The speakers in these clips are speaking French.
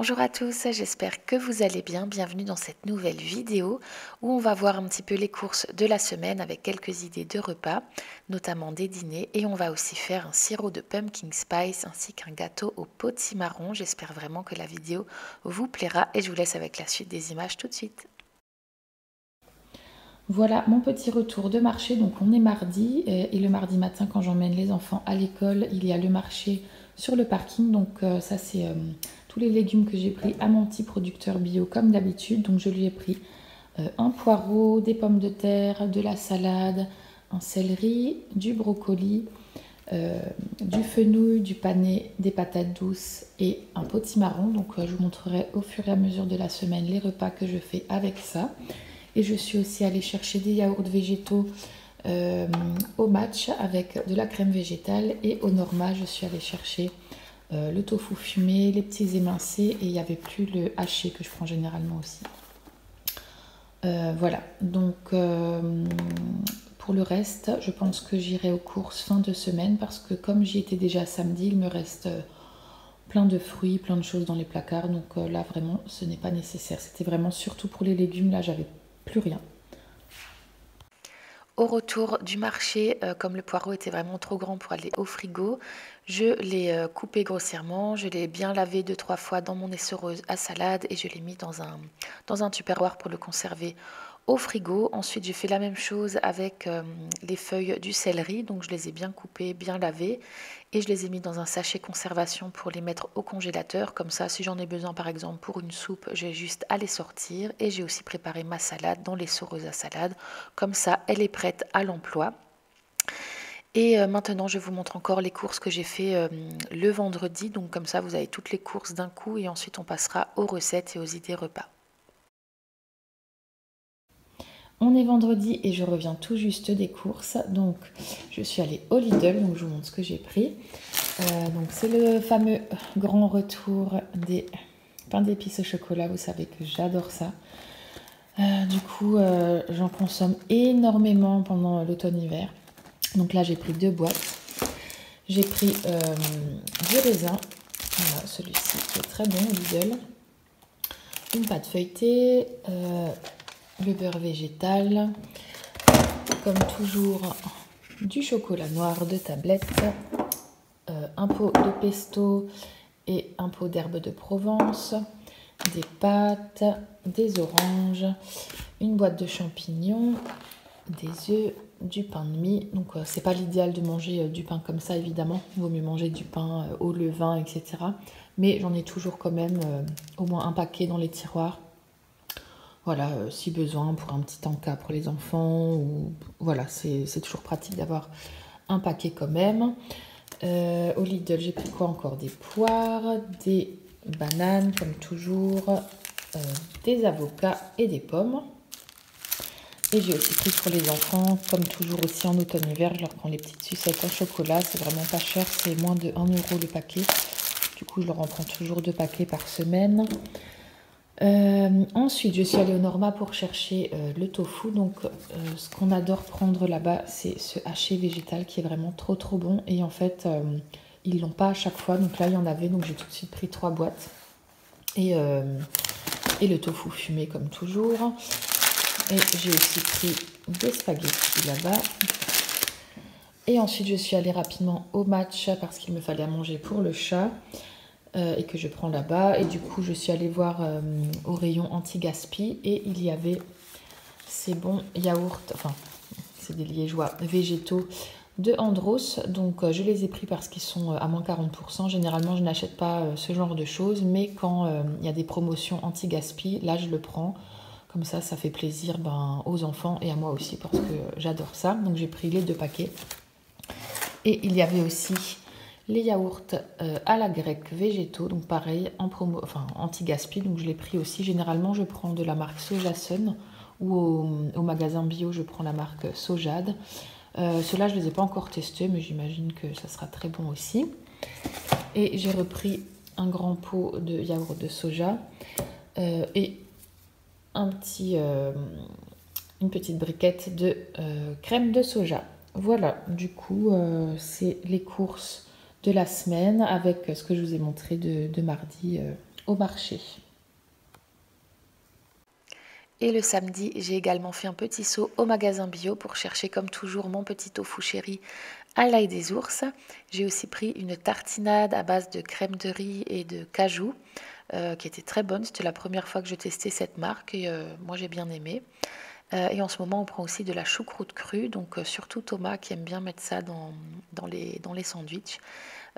Bonjour à tous, j'espère que vous allez bien. Bienvenue dans cette nouvelle vidéo où on va voir un petit peu les courses de la semaine avec quelques idées de repas, notamment des dîners, et on va aussi faire un sirop de pumpkin spice ainsi qu'un gâteau au potimarron. J'espère vraiment que la vidéo vous plaira et je vous laisse avec la suite des images tout de suite. Voilà mon petit retour de marché. Donc on est mardi et le mardi matin quand j'emmène les enfants à l'école, il y a le marché sur le parking. Donc ça c'est tous les légumes que j'ai pris à mon petit producteur bio comme d'habitude. Donc je lui ai pris un poireau, des pommes de terre, de la salade, un céleri, du brocoli, du fenouil, du panais, des patates douces et un potimarron. Donc je vous montrerai au fur et à mesure de la semaine les repas que je fais avec ça. Et je suis aussi allée chercher des yaourts végétaux au match avec de la crème végétale. Et au Norma, je suis allée chercher le tofu fumé, les petits émincés. Et il n'y avait plus le haché que je prends généralement aussi. Voilà, donc pour le reste, je pense que j'irai aux courses fin de semaine parce que comme j'y étais déjà samedi, il me reste plein de fruits, plein de choses dans les placards. Donc là, vraiment, ce n'est pas nécessaire. C'était vraiment surtout pour les légumes. Là, j'avais plus rien. Au retour du marché, comme le poireau était vraiment trop grand pour aller au frigo, je l'ai coupé grossièrement, je l'ai bien lavé 2-3 fois dans mon essoreuse à salade et je l'ai mis dans un tupperware pour le conserver au frigo. Ensuite, j'ai fait la même chose avec les feuilles du céleri, donc je les ai bien coupées, bien lavées et je les ai mis dans un sachet conservation pour les mettre au congélateur. Comme ça, si j'en ai besoin par exemple pour une soupe, j'ai juste à les sortir. Et j'ai aussi préparé ma salade dans l'essoreuse à salade. Comme ça, elle est prête à l'emploi. Et maintenant, je vous montre encore les courses que j'ai fait le vendredi. Donc comme ça, vous avez toutes les courses d'un coup et ensuite on passera aux recettes et aux idées repas. On est vendredi et je reviens tout juste des courses. Donc, je suis allée au Lidl, donc je vous montre ce que j'ai pris. Donc, c'est le fameux grand retour des pains d'épices au chocolat. Vous savez que j'adore ça. Du coup, j'en consomme énormément pendant l'automne-hiver. Donc là, j'ai pris 2 boîtes. J'ai pris du raisin. Voilà, celui-ci qui est très bon, Lidl. Une pâte feuilletée. Le beurre végétal, comme toujours du chocolat noir de tablette, un pot de pesto et un pot d'herbe de Provence, des pâtes, des oranges, une boîte de champignons, des œufs, du pain de mie. Donc c'est pas l'idéal de manger du pain comme ça évidemment, il vaut mieux manger du pain au levain, etc. Mais j'en ai toujours quand même au moins un paquet dans les tiroirs. Voilà, si besoin pour un petit encas pour les enfants, ou voilà, c'est toujours pratique d'avoir un paquet quand même. Au Lidl, j'ai pris quoi encore? Des poires, des bananes comme toujours, des avocats et des pommes. Et j'ai aussi pris pour les enfants, comme toujours aussi en automne-hiver, je leur prends les petites sucettes en chocolat, c'est vraiment pas cher, c'est moins de 1 € le paquet. Du coup, je leur en prends toujours 2 paquets par semaine. Ensuite, je suis allée au Norma pour chercher le tofu. Donc, ce qu'on adore prendre là-bas, c'est ce haché végétal qui est vraiment trop trop bon. Et en fait, ils l'ont pas à chaque fois. Donc là, il y en avait. Donc j'ai tout de suite pris 3 boîtes. Et le tofu fumé comme toujours. Et j'ai aussi pris des spaghettis là-bas. Et ensuite, je suis allée rapidement au match parce qu'il me fallait à manger pour le chat. Et que je prends là-bas. Et du coup, je suis allée voir au rayon anti-gaspi et il y avait ces bons yaourts, enfin, c'est des liégeois végétaux de Andros. Donc, je les ai pris parce qu'ils sont à moins 40%. Généralement, je n'achète pas ce genre de choses, mais quand il y a des promotions anti-gaspi, là, je le prends. Comme ça fait plaisir aux enfants et à moi aussi parce que j'adore ça. Donc, j'ai pris les 2 paquets. Et il y avait aussi les yaourts à la grecque végétaux, donc pareil, en promo, enfin anti-gaspi, donc je l'ai pris aussi. Généralement, je prends de la marque Sojasun ou au magasin bio, je prends la marque Sojade. Ceux-là, je ne les ai pas encore testés, mais j'imagine que ça sera très bon aussi. Et j'ai repris un grand pot de yaourt de soja et une petite briquette de crème de soja. Voilà, du coup, c'est les courses de la semaine avec ce que je vous ai montré de mardi au marché. Et le samedi, j'ai également fait un petit saut au magasin bio pour chercher comme toujours mon petit tofu chéri à l'ail des ours. J'ai aussi pris une tartinade à base de crème de riz et de cajou qui était très bonne. C'était la première fois que je testais cette marque et moi j'ai bien aimé. Et en ce moment, on prend aussi de la choucroute crue, donc surtout Thomas qui aime bien mettre ça dans les sandwichs.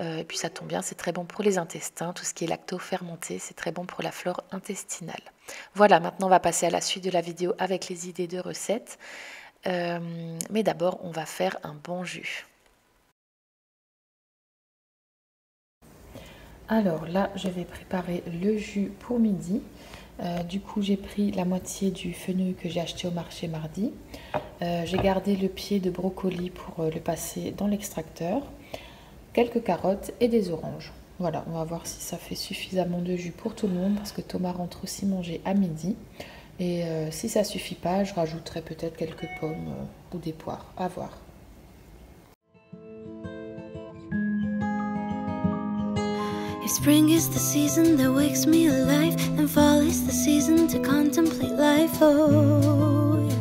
Et puis ça tombe bien, c'est très bon pour les intestins, tout ce qui est lacto-fermenté, c'est très bon pour la flore intestinale. Voilà, maintenant on va passer à la suite de la vidéo avec les idées de recettes. Mais d'abord, on va faire un bon jus. Alors là, je vais préparer le jus pour midi. Du coup, j'ai pris la moitié du fenouil que j'ai acheté au marché mardi. J'ai gardé le pied de brocoli pour le passer dans l'extracteur. Quelques carottes et des oranges. Voilà, on va voir si ça fait suffisamment de jus pour tout le monde parce que Thomas rentre aussi manger à midi. Et si ça suffit pas, je rajouterai peut-être quelques pommes ou des poires. À voir. If spring is the season that wakes me alive, then fall is the season to contemplate life. Oh, yeah.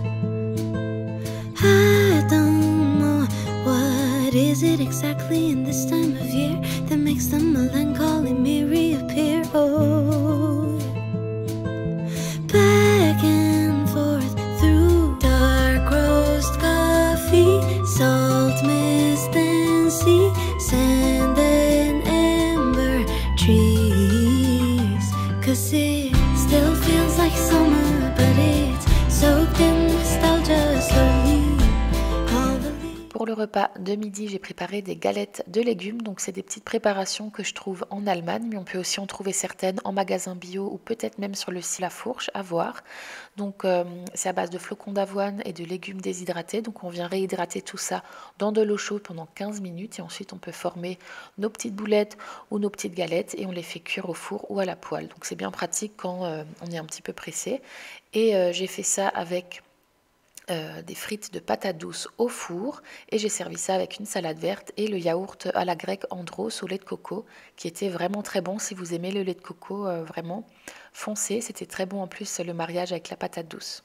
I don't know what is it exactly in this time of year that makes the melancholy me reappear. Oh, yeah. Back and forth through dark roast coffee, salt, mist and sea, sand and ember trees. 'Cause it still feels like summer, but it's soaked in nostalgia slowly. Pour le repas de midi, j'ai préparé des galettes de légumes. Donc, c'est des petites préparations que je trouve en Allemagne, mais on peut aussi en trouver certaines en magasin bio ou peut-être même sur le site La Fourche, à voir. Donc, c'est à base de flocons d'avoine et de légumes déshydratés. Donc, on vient réhydrater tout ça dans de l'eau chaude pendant 15 minutes et ensuite, on peut former nos petites boulettes ou nos petites galettes et on les fait cuire au four ou à la poêle. Donc, c'est bien pratique quand on est un petit peu pressé. Et j'ai fait ça avec des frites de patates douces au four et j'ai servi ça avec une salade verte et le yaourt à la grecque Andros au lait de coco qui était vraiment très bon. Si vous aimez le lait de coco, vraiment foncez, c'était très bon en plus le mariage avec la patate douce.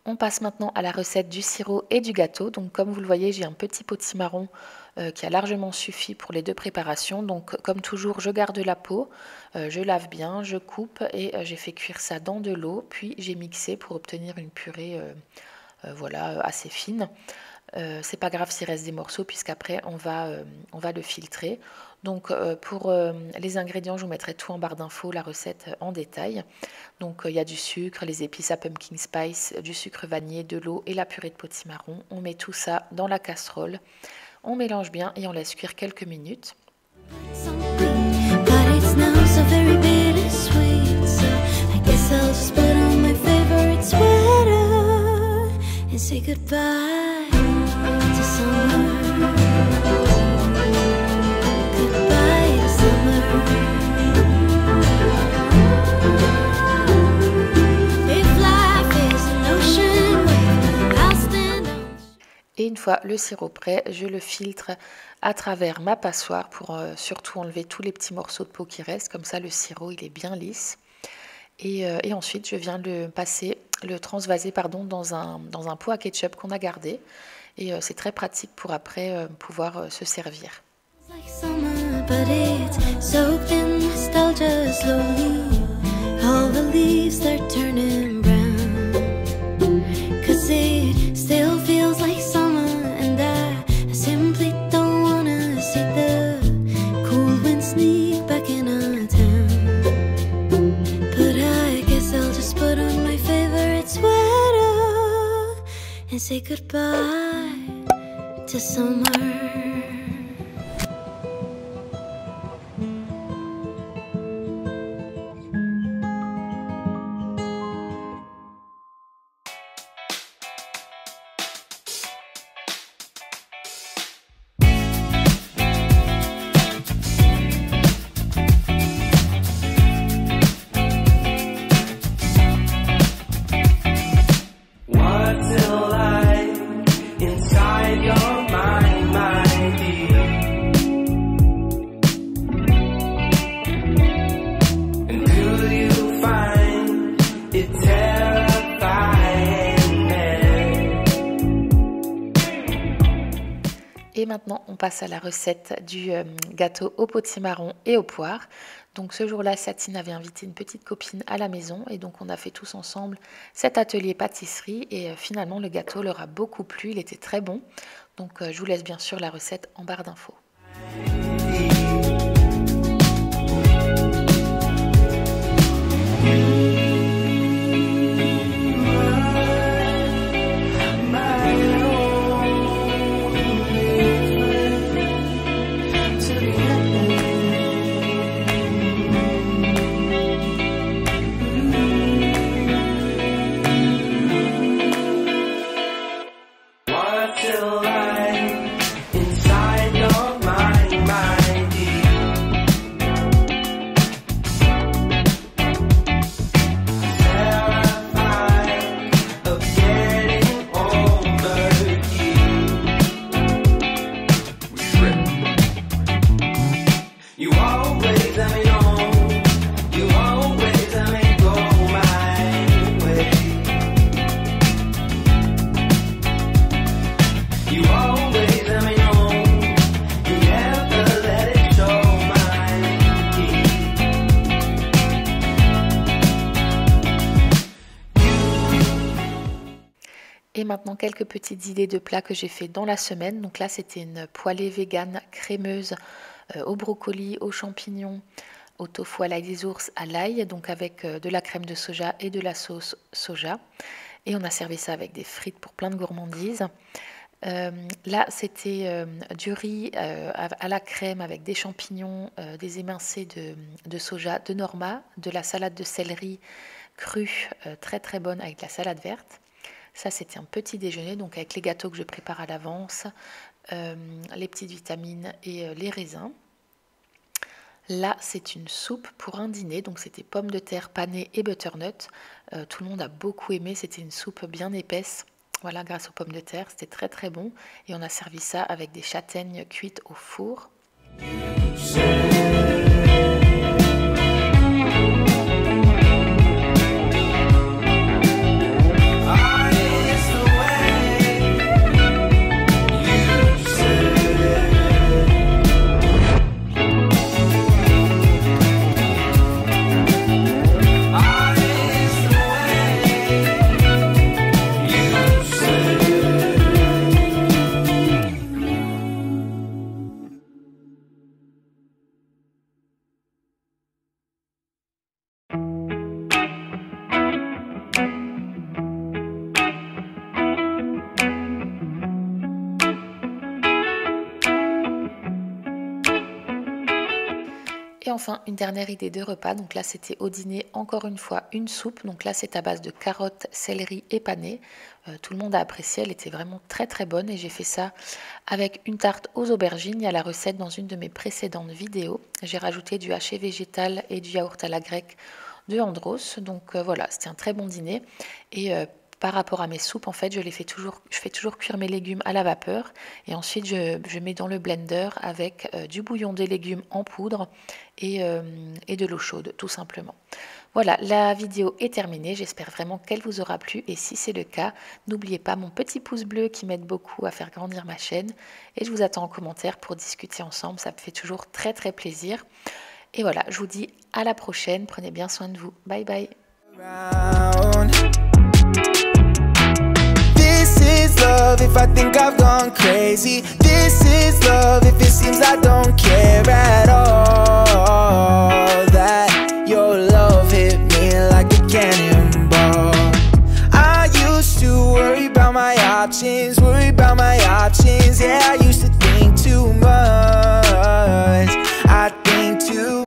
On passe maintenant à la recette du sirop et du gâteau. Donc comme vous le voyez, j'ai un petit potimarron qui a largement suffi pour les deux préparations. Donc comme toujours, je garde la peau, je lave bien, je coupe et j'ai fait cuire ça dans de l'eau. Puis j'ai mixé pour obtenir une purée voilà, assez fine. C'est pas grave s'il reste des morceaux puisqu'après on va le filtrer. Donc pour les ingrédients, je vous mettrai tout en barre d'infos, la recette en détail. Donc il y a du sucre, les épices à pumpkin spice, du sucre vanillé, de l'eau et la purée de potimarron. On met tout ça dans la casserole, on mélange bien et on laisse cuire quelques minutes. Et une fois le sirop prêt, je le filtre à travers ma passoire pour surtout enlever tous les petits morceaux de peau qui restent. Comme ça, le sirop, il est bien lisse. Et ensuite, je viens le transvaser dans un pot à ketchup qu'on a gardé. Et c'est très pratique pour après pouvoir se servir. And say goodbye to summer. Et maintenant, on passe à la recette du gâteau au potimarron et aux poires. Donc ce jour-là, Satine avait invité une petite copine à la maison et donc on a fait tous ensemble cet atelier pâtisserie et finalement le gâteau leur a beaucoup plu, il était très bon. Donc je vous laisse bien sûr la recette en barre d'infos. Et maintenant, quelques petites idées de plats que j'ai fait dans la semaine. Donc là, c'était une poêlée végane crémeuse au brocoli, aux champignons, au tofu à l'ail des ours, à l'ail, donc avec de la crème de soja et de la sauce soja. Et on a servi ça avec des frites pour plein de gourmandises. Là, c'était du riz à la crème avec des champignons, des émincés de soja, de Norma, de la salade de céleri crue, très très bonne avec de la salade verte. Ça, c'était un petit déjeuner, donc avec les gâteaux que je prépare à l'avance, les petites vitamines et les raisins. Là, c'est une soupe pour un dîner, donc c'était pommes de terre panées et butternut. Tout le monde a beaucoup aimé, c'était une soupe bien épaisse. Voilà, grâce aux pommes de terre, c'était très très bon. Et on a servi ça avec des châtaignes cuites au four. Et enfin, une dernière idée de repas. Donc là, c'était au dîner, encore une fois, une soupe. Donc là, c'est à base de carottes, céleri et panais. Tout le monde a apprécié. Elle était vraiment très très bonne. Et j'ai fait ça avec une tarte aux aubergines. Il y a la recette dans une de mes précédentes vidéos. J'ai rajouté du haché végétal et du yaourt à la grecque de Andros. Donc voilà, c'était un très bon dîner. Et par rapport à mes soupes, en fait, je fais toujours cuire mes légumes à la vapeur. Et ensuite, je mets dans le blender avec du bouillon de légumes en poudre et de l'eau chaude, tout simplement. Voilà, la vidéo est terminée. J'espère vraiment qu'elle vous aura plu. Et si c'est le cas, n'oubliez pas mon petit pouce bleu qui m'aide beaucoup à faire grandir ma chaîne. Et je vous attends en commentaire pour discuter ensemble. Ça me fait toujours très, très plaisir. Et voilà, je vous dis à la prochaine. Prenez bien soin de vous. Bye, bye. This is love if I think I've gone crazy. This is love if it seems I don't care at all. That your love hit me like a cannonball. I used to worry about my options, yeah.